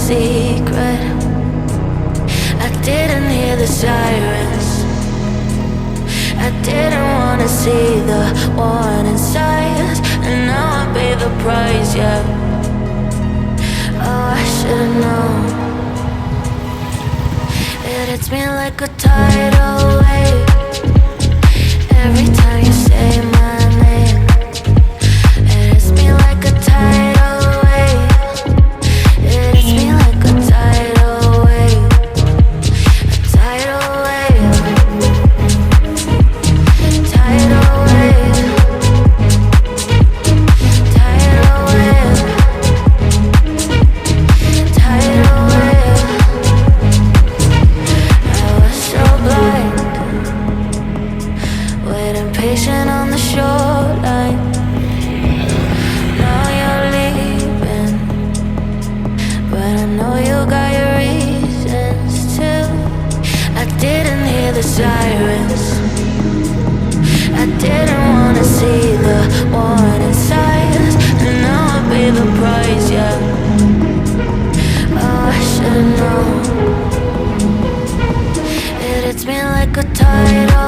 secret. I didn't hear the sirens. I didn't wanna see the warning signs, and now I pay the price, yeah. Oh, I should've known. It hits me like a tidal wave every time you say my name. It hits me like a tidal wave. It hits me like a tidal wave. A tidal wave. Tidal wave. Tidal wave. Tidal wave. I was so blind, waiting patient on the shoreline. Now you're leaving, but I know you got your reasons too. I didn't hear the sirens. I didn't wanna see the warning signs, and now I pay the price, yeah. Oh, I should've known. It hits me like a tidal